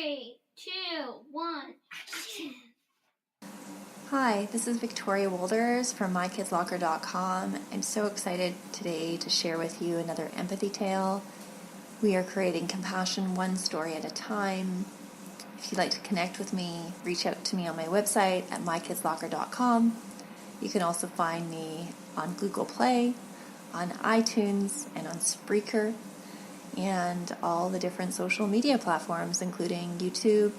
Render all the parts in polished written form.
3, 2, 1, action! Hi, this is Victoria Woelders from mykidslocker.com. I'm so excited today to share with you another empathy tale. We are creating compassion one story at a time. If you'd like to connect with me, reach out to me on my website at mykidslocker.com. You can also find me on Google Play, on iTunes, and on Spreaker, and all the different social media platforms, including YouTube,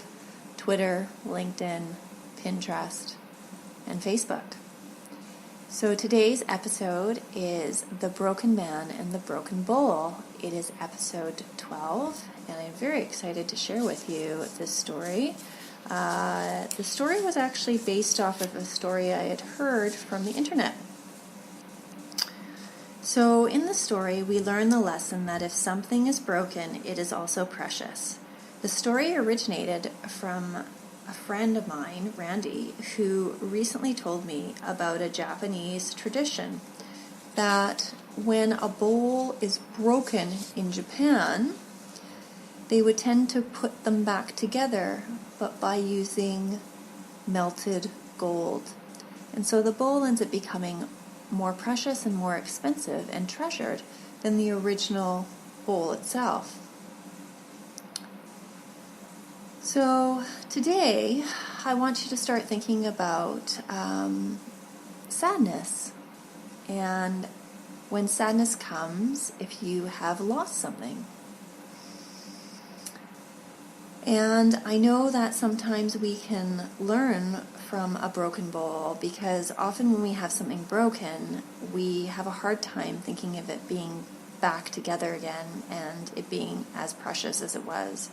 Twitter, LinkedIn, Pinterest, and Facebook. So today's episode is The Broken Man and the Broken Bowl. It is episode 12, and I'm very excited to share with you this story. The story was actually based off of a story I had heard from the internet. So in the story, we learn the lesson that if something is broken, it is also precious. The story originated from a friend of mine, Randy, who recently told me about a Japanese tradition that when a bowl is broken in Japan, they would tend to put them back together, but by using melted gold. And so the bowl ends up becoming more precious and more expensive and treasured than the original bowl itself. So today, I want you to start thinking about sadness. And when sadness comes, if you have lost something. And I know that sometimes we can learn from a broken bowl because often when we have something broken, we have a hard time thinking of it being back together again and it being as precious as it was.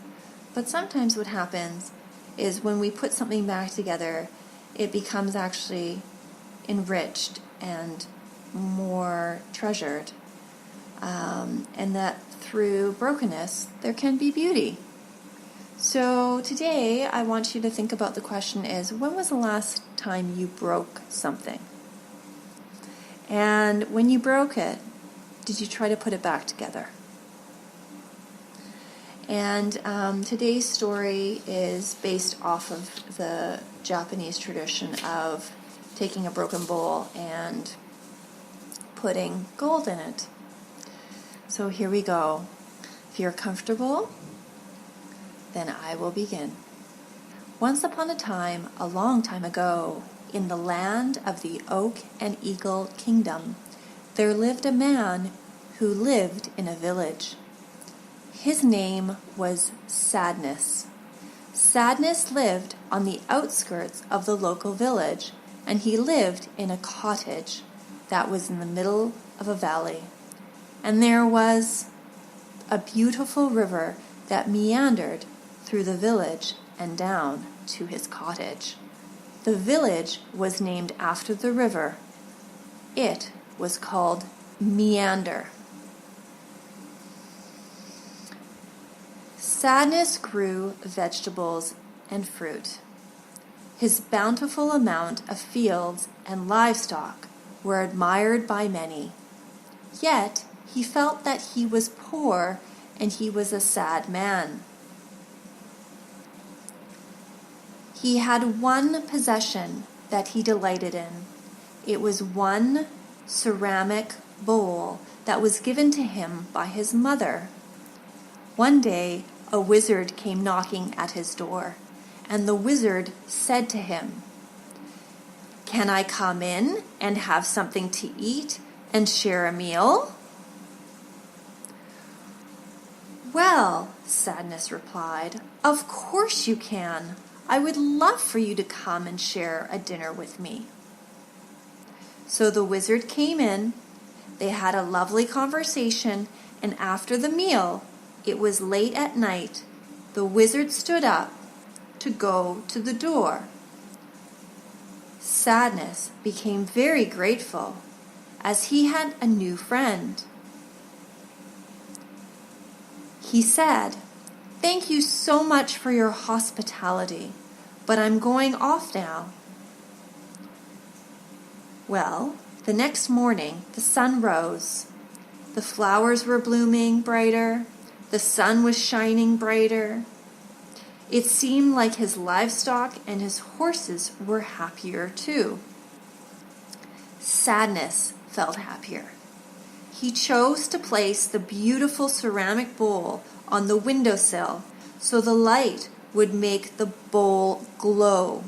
But sometimes what happens is when we put something back together, it becomes actually enriched and more treasured. And that through brokenness, there can be beauty. So today, I want you to think about the question is, when was the last time you broke something? And when you broke it, did you try to put it back together? And today's story is based off of the Japanese tradition of taking a broken bowl and putting gold in it. So here we go. If you're comfortable, then I will begin. Once upon a time, a long time ago, in the land of the Oak and Eagle Kingdom, there lived a man who lived in a village. His name was Sadness. Sadness lived on the outskirts of the local village, and he lived in a cottage that was in the middle of a valley. And there was a beautiful river that meandered through the village and down to his cottage. The village was named after the river. It was called Meander. Sadness grew vegetables and fruit. His bountiful amount of fields and livestock were admired by many. Yet he felt that he was poor and he was a sad man. He had one possession that he delighted in. It was one ceramic bowl that was given to him by his mother. One day, a wizard came knocking at his door, and the wizard said to him, "Can I come in and have something to eat and share a meal?" "Well," Sadness replied, "of course you can. I would love for you to come and share a dinner with me." So the wizard came in, they had a lovely conversation, and after the meal, it was late at night, the wizard stood up to go to the door. Sadness became very grateful as he had a new friend. He said, "Thank you so much for your hospitality, but I'm going off now." Well, the next morning the sun rose. The flowers were blooming brighter. The sun was shining brighter. It seemed like his livestock and his horses were happier too. Sadness felt happier. He chose to place the beautiful ceramic bowl on the windowsill so the light would make the bowl glow.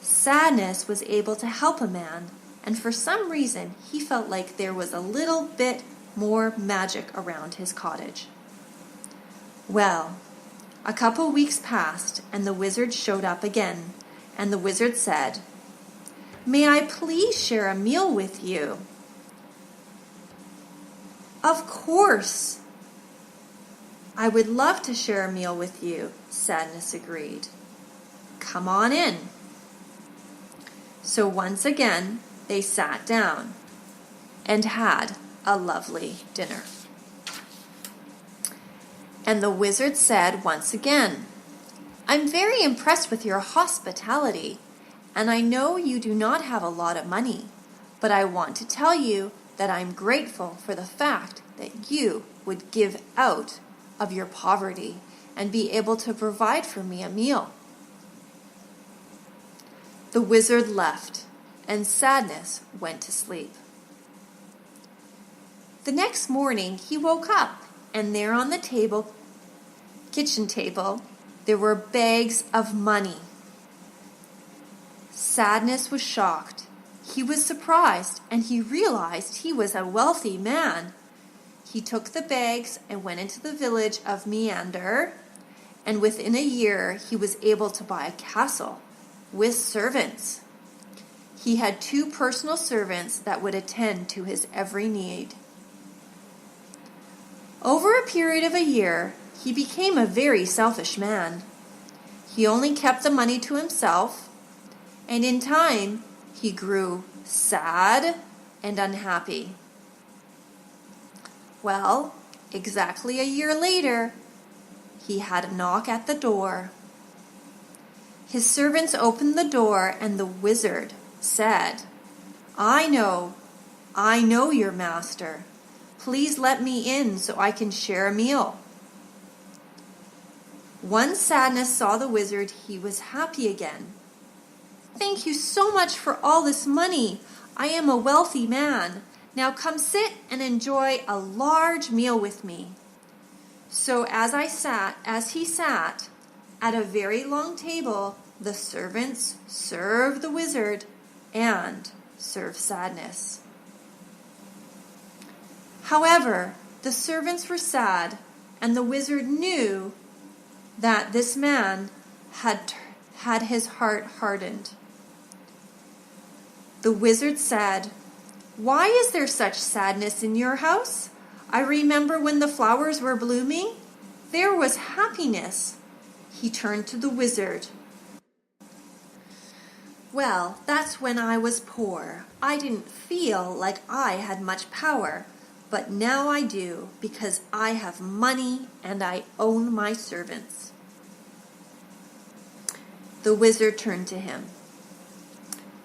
Sadness was able to help a man, and for some reason he felt like there was a little bit more magic around his cottage. Well, a couple weeks passed and the wizard showed up again, and the wizard said, "May I please share a meal with you?" "Of course. I would love to share a meal with you," Sadness agreed. "Come on in." So once again, they sat down and had a lovely dinner. And the wizard said once again, "I'm very impressed with your hospitality, and I know you do not have a lot of money, but I want to tell you that I'm grateful for the fact that you would give out of your poverty and be able to provide for me a meal." The wizard left, and Sadness went to sleep. The next morning he woke up, and there on the kitchen table, there were bags of money. Sadness was shocked. He was surprised, and he realized he was a wealthy man. He took the bags and went into the village of Meander, and within a year he was able to buy a castle with servants. He had 2 personal servants that would attend to his every need. Over a period of a year, he became a very selfish man. He only kept the money to himself, and in time, he grew sad and unhappy. Well, exactly a year later, he had a knock at the door. His servants opened the door, and the wizard said, I know your master. Please let me in so I can share a meal." Once Sadness saw the wizard, he was happy again. "Thank you so much for all this money. I am a wealthy man. Now come sit and enjoy a large meal with me." So as he sat at a very long table, the servants served the wizard and served Sadness. However, the servants were sad, and the wizard knew that this man had his heart hardened. The wizard said, "Why is there such sadness in your house? I remember when the flowers were blooming, there was happiness." He turned to the wizard. "Well, that's when I was poor. I didn't feel like I had much power, but now I do because I have money and I own my servants." The wizard turned to him.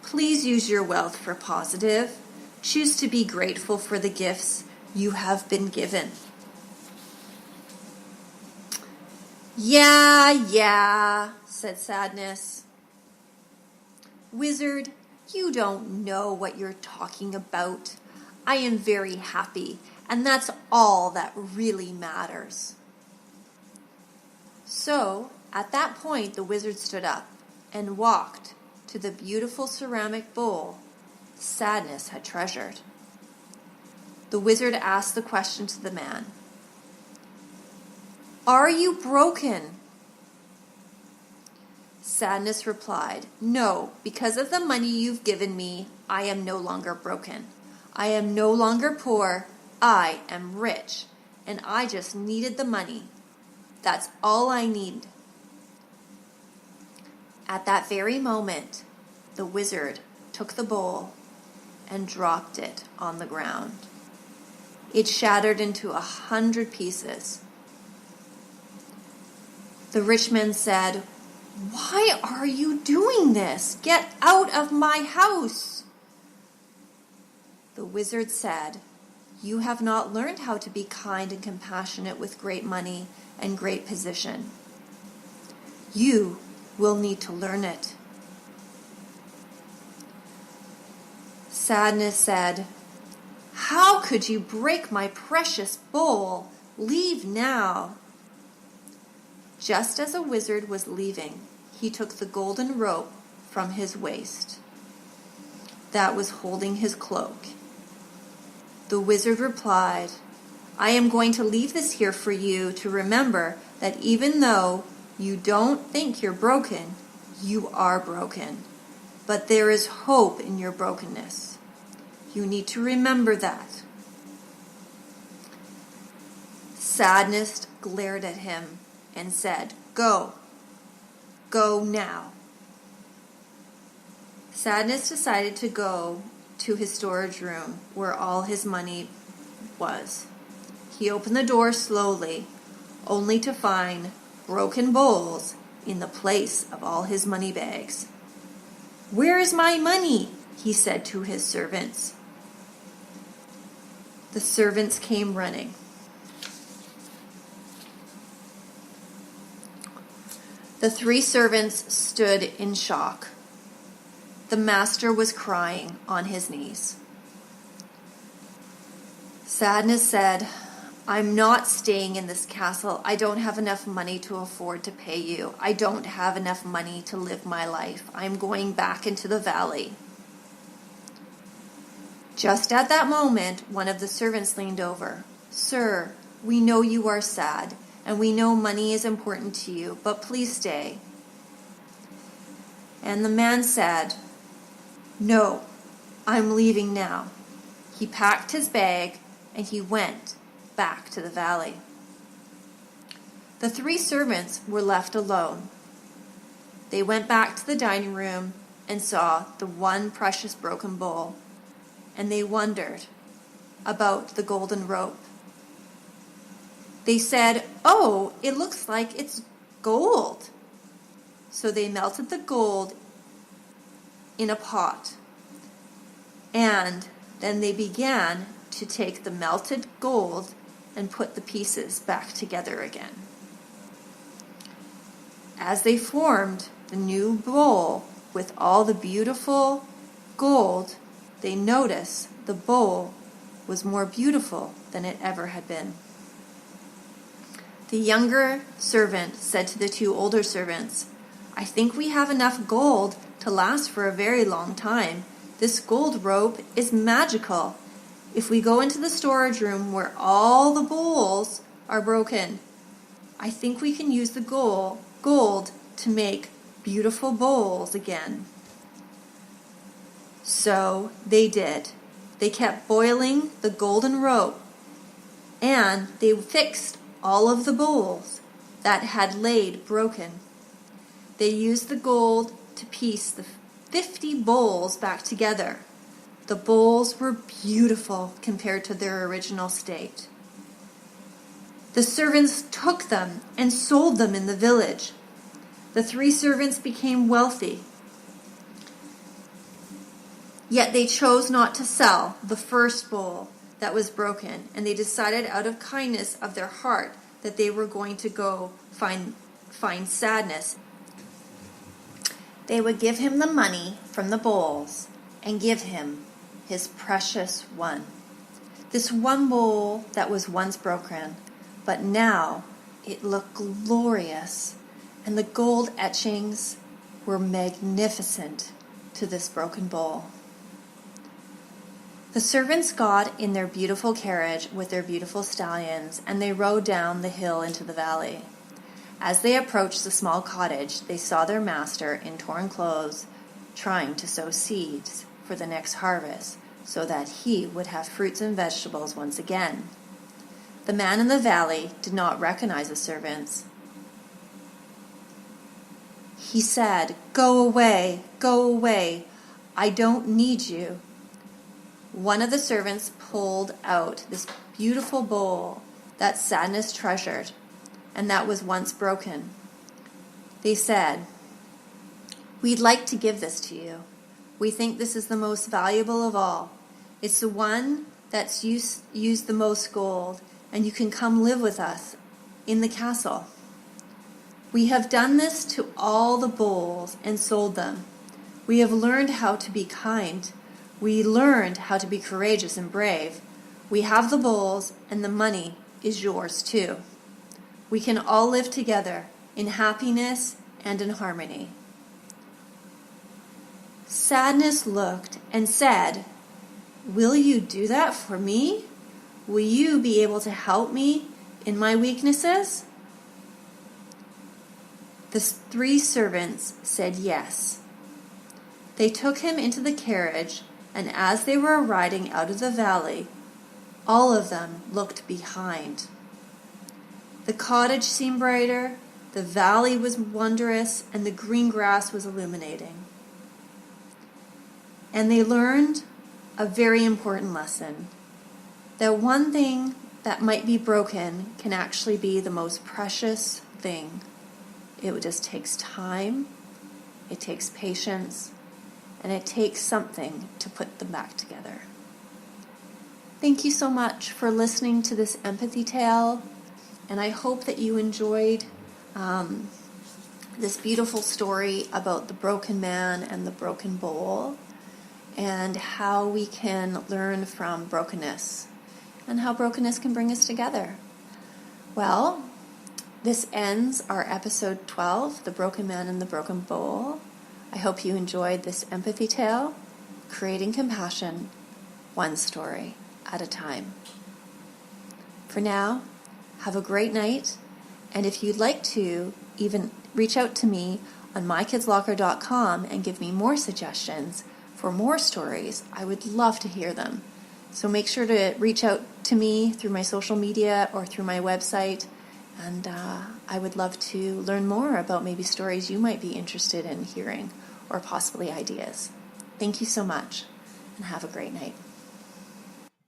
"Please use your wealth for positive. Choose to be grateful for the gifts you have been given." Yeah, said Sadness. "Wizard, you don't know what you're talking about. I am very happy, and that's all that really matters." So, at that point, the wizard stood up and walked to the beautiful ceramic bowl Sadness had treasured. The wizard asked the question to the man, "Are you broken?" Sadness replied, "No, because of the money you've given me, I am no longer broken. I am no longer poor. I am rich, and I just needed the money. That's all I need." At that very moment, the wizard took the bowl and dropped it on the ground. It shattered into 100 pieces. The rich man said, "Why are you doing this? Get out of my house." The wizard said, "You have not learned how to be kind and compassionate with great money and great position. You will need to learn it. Sadness said, "How could you break my precious bowl? Leave now." Just as a wizard was leaving, he took the golden rope from his waist that was holding his cloak. The wizard replied, "I am going to leave this here for you to remember that even though you don't think you're broken, you are broken. But there is hope in your brokenness. You need to remember that." Sadness glared at him and said, "Go. Go now." Sadness decided to go to his storage room where all his money was. He opened the door slowly, only to find broken bowls in the place of all his money bags. "Where is my money?" he said to his servants. The servants came running. The 3 servants stood in shock. The master was crying on his knees. Sadness said, "I'm not staying in this castle. I don't have enough money to afford to pay you. I don't have enough money to live my life. I'm going back into the valley." Just at that moment, one of the servants leaned over. "Sir, we know you are sad, and we know money is important to you, but please stay." And the man said, "No, I'm leaving now." He packed his bag and he went back to the valley. The 3 servants were left alone. They went back to the dining room and saw the one precious broken bowl, and they wondered about the golden rope. They said, "Oh, it looks like it's gold." So they melted the gold in a pot, and then they began to take the melted gold and put the pieces back together again. As they formed the new bowl with all the beautiful gold, they noticed the bowl was more beautiful than it ever had been. The younger servant said to the 2 older servants, "I think we have enough gold to last for a very long time. This gold rope is magical. If we go into the storage room where all the bowls are broken, I think we can use the gold to make beautiful bowls again." So they did. They kept boiling the golden rope, and they fixed all of the bowls that had laid broken. They used the gold to piece the 50 bowls back together. The bowls were beautiful compared to their original state. The servants took them and sold them in the village. The 3 servants became wealthy. Yet they chose not to sell the first bowl that was broken, and they decided out of kindness of their heart that they were going to go find Sadness. They would give him the money from the bowls and give him his precious one. This one bowl that was once broken, but now it looked glorious, and the gold etchings were magnificent to this broken bowl. The servants got in their beautiful carriage with their beautiful stallions, and they rode down the hill into the valley. As they approached the small cottage, they saw their master in torn clothes trying to sow seeds for the next harvest so that he would have fruits and vegetables once again. The man in the valley did not recognize the servants. He said, go away, I don't need you." One of the servants pulled out this beautiful bowl that Sadness treasured and that was once broken. They said, "We'd like to give this to you. We think this is the most valuable of all. It's the one that's used the most gold, and you can come live with us in the castle." We have done this to all the bowls and sold them. We have learned how to be kind. We learned how to be courageous and brave. We have the bowls, and the money is yours too. We can all live together in happiness and in harmony. Sadness looked and said, "Will you do that for me? Will you be able to help me in my weaknesses?" The 3 servants said yes. They took him into the carriage, and as they were riding out of the valley, all of them looked behind. The cottage seemed brighter, the valley was wondrous, and the green grass was illuminating. And they learned a very important lesson, that one thing that might be broken can actually be the most precious thing. It just takes time, it takes patience, and it takes something to put them back together. Thank you so much for listening to this empathy tale, and I hope that you enjoyed this beautiful story about the broken man and the broken bowl, and how we can learn from brokenness, and how brokenness can bring us together. Well, this ends our episode 12, The Broken Man and the Broken Bowl. I hope you enjoyed this empathy tale, creating compassion, one story at a time. For now, have a great night, and if you'd like to, even reach out to me on mykidslocker.com and give me more suggestions for more stories, I would love to hear them. So make sure to reach out to me through my social media or through my website, and I would love to learn more about maybe stories you might be interested in hearing, or possibly ideas. Thank you so much, and have a great night.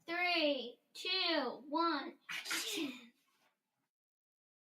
3, 2, 1.